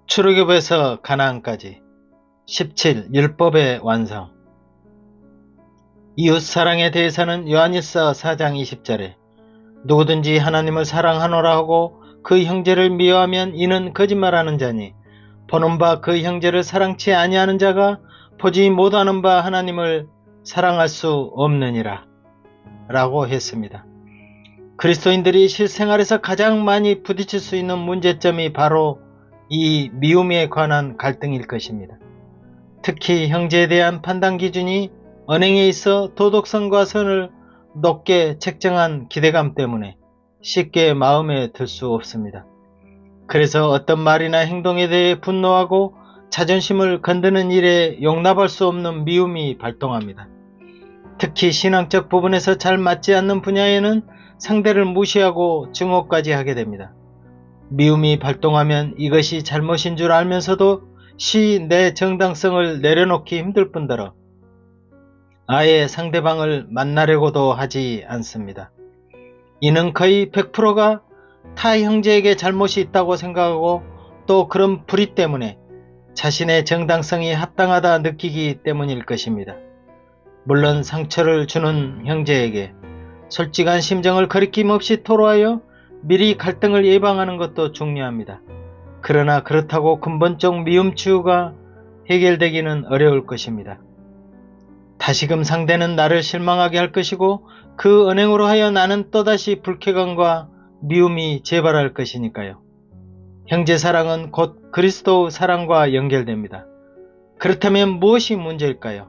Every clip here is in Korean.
출애굽에서 가나안까지 17. 율법의 완성. 이웃사랑에 대해서는 요한일서 4장 20절에 누구든지 하나님을 사랑하노라 하고 그 형제를 미워하면 이는 거짓말하는 자니 보는 바 그 형제를 사랑치 아니하는 자가 보지 못하는 바 하나님을 사랑할 수 없느니라 라고 했습니다. 그리스도인들이 실생활에서 가장 많이 부딪힐 수 있는 문제점이 바로 이 미움에 관한 갈등일 것입니다. 특히 형제에 대한 판단 기준이 언행에 있어 도덕성과 선을 높게 책정한 기대감 때문에 쉽게 마음에 들 수 없습니다. 그래서 어떤 말이나 행동에 대해 분노하고 자존심을 건드는 일에 용납할 수 없는 미움이 발동합니다. 특히 신앙적 부분에서 잘 맞지 않는 분야에는 상대를 무시하고 증오까지 하게 됩니다. 미움이 발동하면 이것이 잘못인 줄 알면서도 내 정당성을 내려놓기 힘들 뿐더러 아예 상대방을 만나려고도 하지 않습니다. 이는 거의 100%가 타 형제에게 잘못이 있다고 생각하고 또 그런 불의 때문에 자신의 정당성이 합당하다 느끼기 때문일 것입니다. 물론 상처를 주는 형제에게 솔직한 심정을 거리낌 없이 토로하여 미리 갈등을 예방하는 것도 중요합니다. 그러나 그렇다고 근본적 미움 치유가 해결되기는 어려울 것입니다. 다시금 상대는 나를 실망하게 할 것이고 그 언행으로 하여 나는 또다시 불쾌감과 미움이 재발할 것이니까요. 형제 사랑은 곧 그리스도 사랑과 연결됩니다. 그렇다면 무엇이 문제일까요?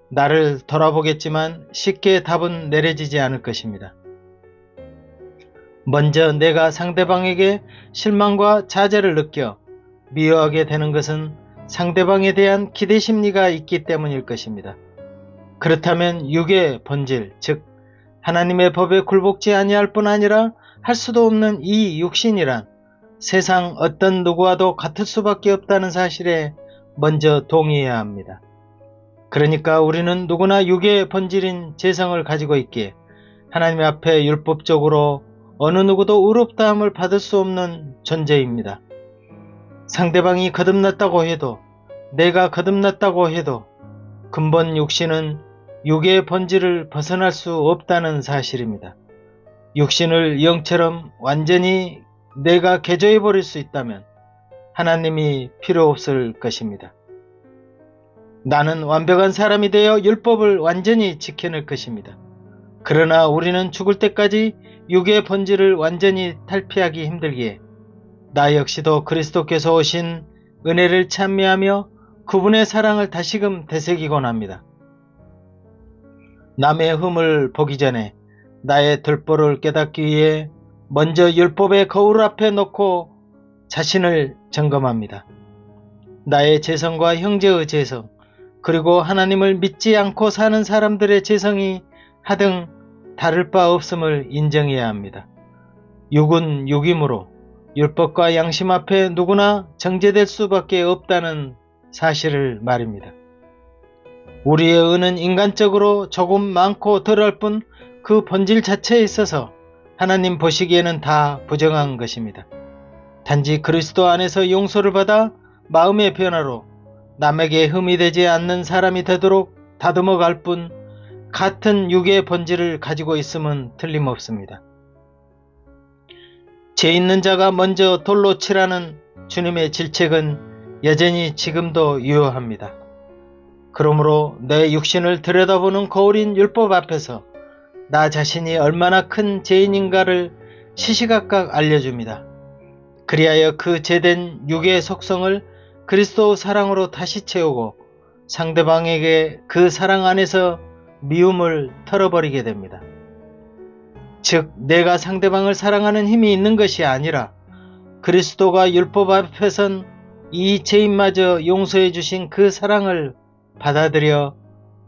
나를 돌아보겠지만 쉽게 답은 내려지지 않을 것입니다. 먼저 내가 상대방에게 실망과 좌절을 느껴 미워하게 되는 것은 상대방에 대한 기대 심리가 있기 때문일 것입니다. 그렇다면 육의 본질, 즉 하나님의 법에 굴복지 아니할 뿐 아니라 할 수도 없는 이 육신이란 세상 어떤 누구와도 같을 수밖에 없다는 사실에 먼저 동의해야 합니다. 그러니까 우리는 누구나 육의 본질인 재성을 가지고 있기에 하나님 앞에 율법적으로 어느 누구도 의롭다함을 받을 수 없는 존재입니다. 상대방이 거듭났다고 해도 내가 거듭났다고 해도 근본 육신은 육의 본질을 벗어날 수 없다는 사실입니다. 육신을 영처럼 완전히 내가 개조해버릴 수 있다면 하나님이 필요 없을 것입니다. 나는 완벽한 사람이 되어 율법을 완전히 지켜낼 것입니다. 그러나 우리는 죽을 때까지 육의 본질을 완전히 탈피하기 힘들기에 나 역시도 그리스도께서 오신 은혜를 찬미하며 그분의 사랑을 다시금 되새기곤 합니다. 남의 흠을 보기 전에 나의 들보를 깨닫기 위해 먼저 율법의 거울 앞에 놓고 자신을 점검합니다. 나의 재성과 형제의 재성, 그리고 하나님을 믿지 않고 사는 사람들의 재성이 하등 다를 바 없음을 인정해야 합니다. 육은 육이므로 율법과 양심 앞에 누구나 정죄될 수밖에 없다는 사실을 말입니다. 우리의 의는 인간적으로 조금 많고 덜할 뿐 그 본질 자체에 있어서 하나님 보시기에는 다 부정한 것입니다. 단지 그리스도 안에서 용서를 받아 마음의 변화로 남에게 흠이 되지 않는 사람이 되도록 다듬어 갈 뿐 같은 육의 본질을 가지고 있음은 틀림없습니다. 죄 있는 자가 먼저 돌로 치라는 주님의 질책은 여전히 지금도 유효합니다. 그러므로 내 육신을 들여다보는 거울인 율법 앞에서 나 자신이 얼마나 큰 죄인인가를 시시각각 알려줍니다. 그리하여 그 죄된 육의 속성을 그리스도 사랑으로 다시 채우고 상대방에게 그 사랑 안에서 미움을 털어버리게 됩니다. 즉 내가 상대방을 사랑하는 힘이 있는 것이 아니라 그리스도가 율법 앞에선 이 죄인마저 용서해 주신 그 사랑을 받아들여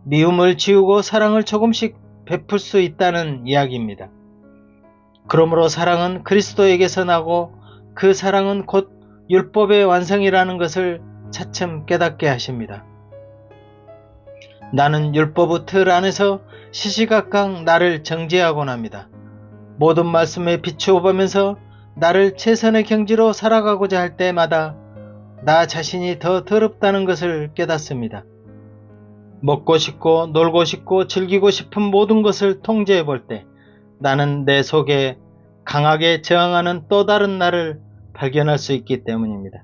미움을 지우고 사랑을 조금씩 베풀 수 있다는 이야기입니다. 그러므로 사랑은 그리스도에게서 나고 그 사랑은 곧 율법의 완성이라는 것을 차츰 깨닫게 하십니다. 나는 율법의 틀 안에서 시시각각 나를 정죄하곤 합니다. 모든 말씀에 비추어 보면서 나를 최선의 경지로 살아가고자 할 때마다 나 자신이 더 더럽다는 것을 깨닫습니다. 먹고 싶고 놀고 싶고 즐기고 싶은 모든 것을 통제해 볼 때 나는 내 속에 강하게 저항하는 또 다른 나를 발견할 수 있기 때문입니다.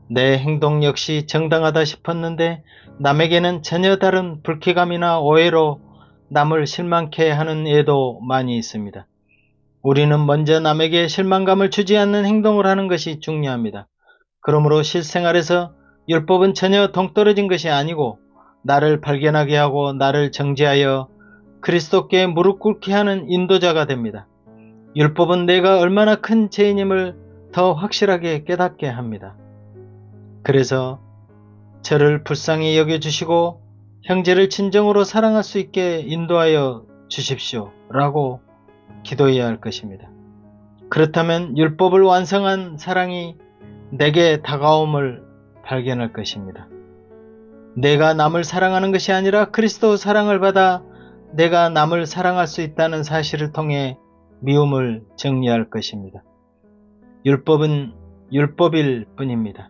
내 행동 역시 정당하다 싶었는데 남에게는 전혀 다른 불쾌감이나 오해로 남을 실망케 하는 예도 많이 있습니다. 우리는 먼저 남에게 실망감을 주지 않는 행동을 하는 것이 중요합니다. 그러므로 실생활에서 율법은 전혀 동떨어진 것이 아니고 나를 발견하게 하고 나를 정죄하여 그리스도께 무릎 꿇게 하는 인도자가 됩니다. 율법은 내가 얼마나 큰 죄인임을 더 확실하게 깨닫게 합니다. 그래서 저를 불쌍히 여겨주시고 형제를 진정으로 사랑할 수 있게 인도하여 주십시오 라고 기도해야 할 것입니다. 그렇다면 율법을 완성한 사랑이 내게 다가옴을 발견할 것입니다. 내가 남을 사랑하는 것이 아니라 그리스도 사랑을 받아 내가 남을 사랑할 수 있다는 사실을 통해 미움을 정리할 것입니다. 율법은 율법일 뿐입니다.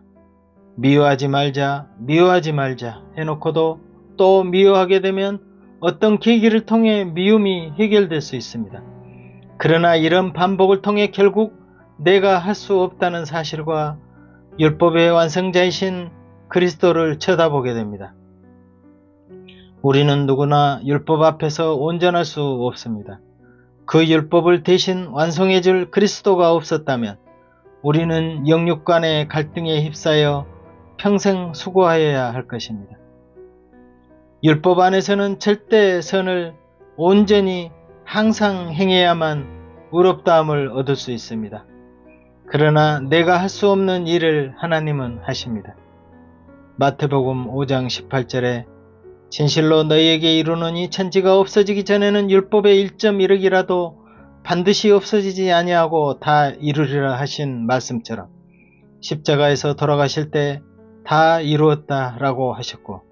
미워하지 말자, 미워하지 말자 해놓고도 또 미워하게 되면 어떤 계기를 통해 미움이 해결될 수 있습니다. 그러나 이런 반복을 통해 결국 내가 할 수 없다는 사실과 율법의 완성자이신 그리스도를 쳐다보게 됩니다. 우리는 누구나 율법 앞에서 온전할 수 없습니다. 그 율법을 대신 완성해 줄 그리스도가 없었다면 우리는 영육 간의 갈등에 휩싸여 평생 수고하여야 할 것입니다. 율법 안에서는 절대 선을 온전히 항상 행해야만 의롭다함을 얻을 수 있습니다. 그러나 내가 할 수 없는 일을 하나님은 하십니다. 마태복음 5장 18절에 진실로 너희에게 이르노니 천지가 없어지기 전에는 율법의 1.1억이라도 반드시 없어지지 아니하고 다 이루리라 하신 말씀처럼 십자가에서 돌아가실 때 다 이루었다 라고 하셨고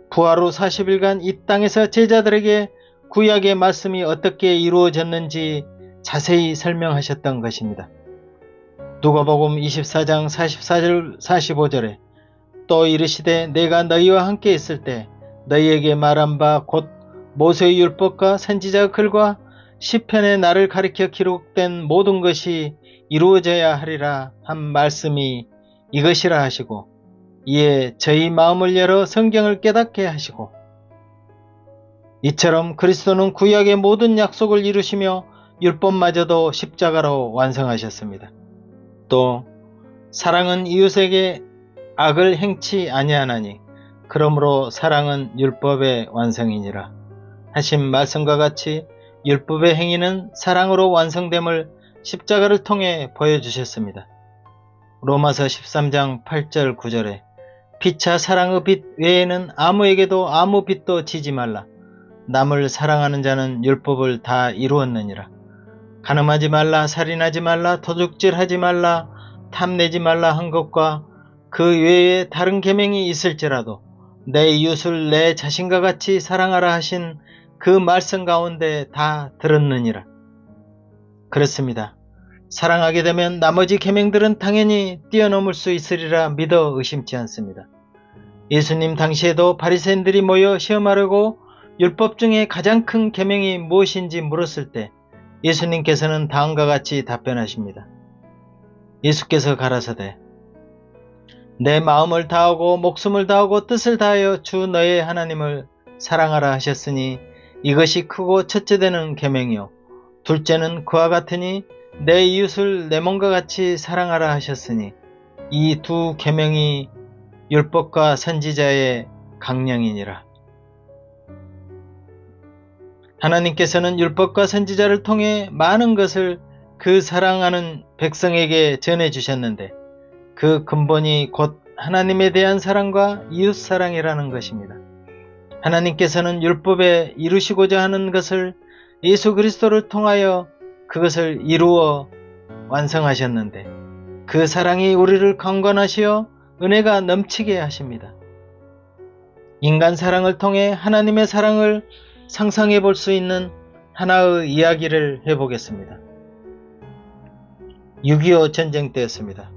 부활 후 40일간 이 땅에서 제자들에게 구약의 말씀이 어떻게 이루어졌는지 자세히 설명하셨던 것입니다. 누가복음 24장 44절 45절에 또 이르시되 내가 너희와 함께 있을 때 너희에게 말한 바 곧 모세의 율법과 선지자 글과 시편에 나를 가리켜 기록된 모든 것이 이루어져야 하리라 한 말씀이 이것이라 하시고 이에 저희 마음을 열어 성경을 깨닫게 하시고 이처럼 그리스도는 구약의 모든 약속을 이루시며 율법마저도 십자가로 완성하셨습니다. 또 사랑은 이웃에게 악을 행치 아니하나니 그러므로 사랑은 율법의 완성이니라 하신 말씀과 같이 율법의 행위는 사랑으로 완성됨을 십자가를 통해 보여주셨습니다. 로마서 13장 8절 9절에 피차 사랑의 빛 외에는 아무에게도 아무 빛도 지지 말라. 남을 사랑하는 자는 율법을 다 이루었느니라. 간음하지 말라, 살인하지 말라, 도둑질하지 말라, 탐내지 말라 한 것과 그 외에 다른 계명이 있을지라도 내 이웃을 내 자신과 같이 사랑하라 하신 그 말씀 가운데 다 들었느니라. 그렇습니다. 사랑하게 되면 나머지 계명들은 당연히 뛰어넘을 수 있으리라 믿어 의심치 않습니다. 예수님 당시에도 바리새인들이 모여 시험하려고 율법 중에 가장 큰 계명이 무엇인지 물었을 때 예수님께서는 다음과 같이 답변하십니다. 예수께서 가라사대 내 마음을 다하고 목숨을 다하고 뜻을 다하여 주 너의 하나님을 사랑하라 하셨으니 이것이 크고 첫째 되는 계명이요 둘째는 그와 같으니 내 이웃을 내 몸과 같이 사랑하라 하셨으니 이 두 계명이 율법과 선지자의 강령이니라. 하나님께서는 율법과 선지자를 통해 많은 것을 그 사랑하는 백성에게 전해주셨는데 그 근본이 곧 하나님에 대한 사랑과 이웃사랑이라는 것입니다. 하나님께서는 율법에 이루시고자 하는 것을 예수 그리스도를 통하여 그것을 이루어 완성하셨는데 그 사랑이 우리를 강권하시어 은혜가 넘치게 하십니다. 인간 사랑을 통해 하나님의 사랑을 상상해 볼 수 있는 하나의 이야기를 해보겠습니다. 6.25 전쟁 때였습니다.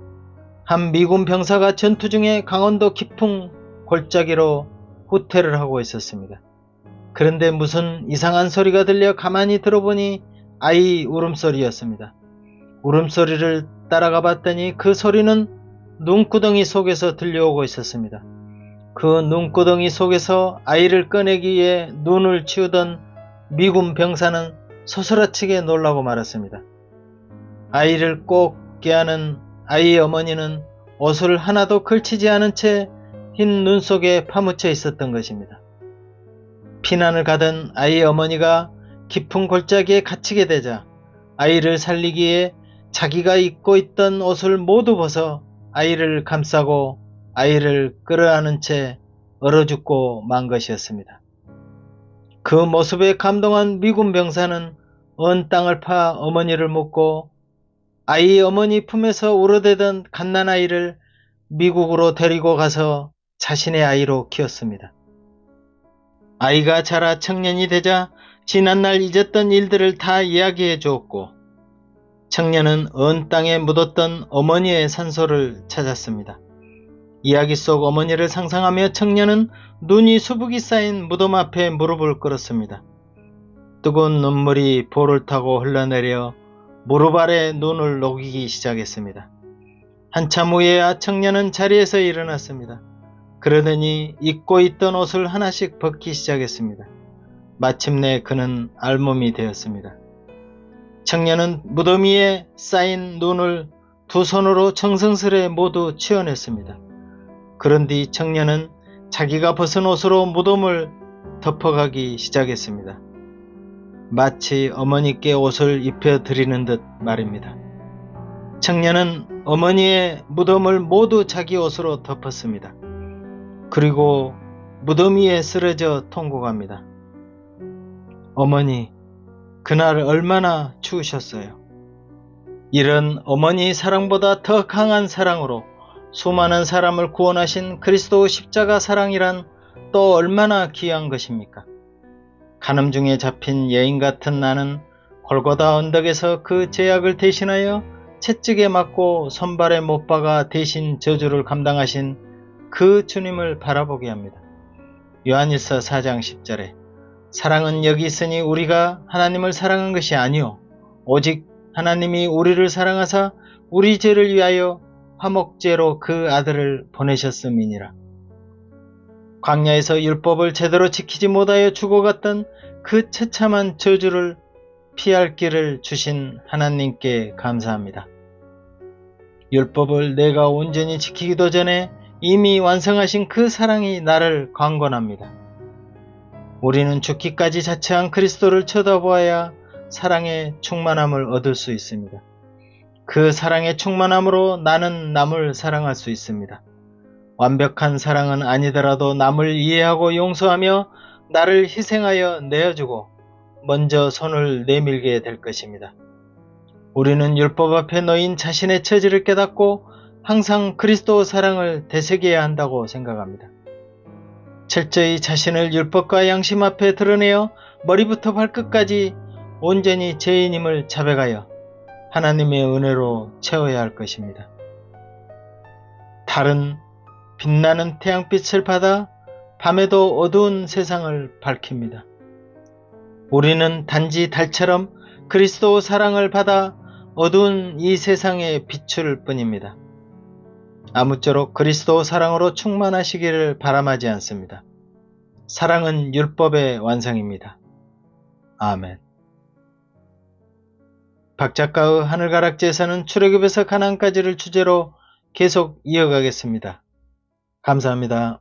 한 미군 병사가 전투 중에 강원도 깊은 골짜기로 후퇴를 하고 있었습니다. 그런데 무슨 이상한 소리가 들려 가만히 들어보니 아이 울음소리였습니다. 울음소리를 따라가 봤더니 그 소리는 눈구덩이 속에서 들려오고 있었습니다. 그 눈구덩이 속에서 아이를 꺼내기 위해 눈을 치우던 미군 병사는 소스라치게 놀라고 말았습니다. 아이를 꼭 껴안은 아이의 어머니는 옷을 하나도 걸치지 않은 채 흰 눈 속에 파묻혀 있었던 것입니다. 피난을 가던 아이의 어머니가 깊은 골짜기에 갇히게 되자 아이를 살리기 위해 자기가 입고 있던 옷을 모두 벗어 아이를 감싸고 아이를 끌어안은 채 얼어 죽고 만 것이었습니다. 그 모습에 감동한 미군 병사는 언 땅을 파 어머니를 묻고 아이의 어머니 품에서 울어대던 갓난아이를 미국으로 데리고 가서 자신의 아이로 키웠습니다. 아이가 자라 청년이 되자 지난날 잊었던 일들을 다 이야기해 주었고 청년은 언 땅에 묻었던 어머니의 산소를 찾았습니다. 이야기 속 어머니를 상상하며 청년은 눈이 수북이 쌓인 무덤 앞에 무릎을 꿇었습니다. 뜨거운 눈물이 볼을 타고 흘러내려 무릎 아래 눈을 녹이기 시작했습니다. 한참 후에야 청년은 자리에서 일어났습니다. 그러더니 입고 있던 옷을 하나씩 벗기 시작했습니다. 마침내 그는 알몸이 되었습니다. 청년은 무덤 위에 쌓인 눈을 두 손으로 정성스레 모두 치워냈습니다. 그런 뒤 청년은 자기가 벗은 옷으로 무덤을 덮어가기 시작했습니다. 마치 어머니께 옷을 입혀드리는 듯 말입니다. 청년은 어머니의 무덤을 모두 자기 옷으로 덮었습니다. 그리고 무덤 위에 쓰러져 통곡합니다. 어머니, 그날 얼마나 추우셨어요. 이런 어머니 사랑보다 더 강한 사랑으로 수많은 사람을 구원하신 그리스도 십자가 사랑이란 또 얼마나 귀한 것입니까? 간음 중에 잡힌 여인 같은 나는 골고다 언덕에서 그 죄악을 대신하여 채찍에 맞고 손발에 못 박아 대신 저주를 감당하신 그 주님을 바라보게 합니다. 요한일서 4장 10절에 사랑은 여기 있으니 우리가 하나님을 사랑한 것이 아니요 오직 하나님이 우리를 사랑하사 우리 죄를 위하여 화목제로 그 아들을 보내셨음이니라. 광야에서 율법을 제대로 지키지 못하여 죽어갔던 그 처참한 저주를 피할 길을 주신 하나님께 감사합니다. 율법을 내가 온전히 지키기도 전에 이미 완성하신 그 사랑이 나를 강권합니다. 우리는 죽기까지 자처한 그리스도를 쳐다보아야 사랑의 충만함을 얻을 수 있습니다. 그 사랑의 충만함으로 나는 남을 사랑할 수 있습니다. 완벽한 사랑은 아니더라도 남을 이해하고 용서하며 나를 희생하여 내어주고 먼저 손을 내밀게 될 것입니다. 우리는 율법 앞에 놓인 자신의 처지를 깨닫고 항상 그리스도 사랑을 되새겨야 한다고 생각합니다. 철저히 자신을 율법과 양심 앞에 드러내어 머리부터 발끝까지 온전히 죄인임을 자백하여 하나님의 은혜로 채워야 할 것입니다. 달은 빛나는 태양빛을 받아 밤에도 어두운 세상을 밝힙니다. 우리는 단지 달처럼 그리스도 사랑을 받아 어두운 이 세상에 비출 뿐입니다. 아무쪼록 그리스도 사랑으로 충만하시기를 바람하지 않습니다. 사랑은 율법의 완성입니다. 아멘. 박 작가의 하늘가락지에서는 출애굽에서 가나안까지를 주제로 계속 이어가겠습니다. 감사합니다.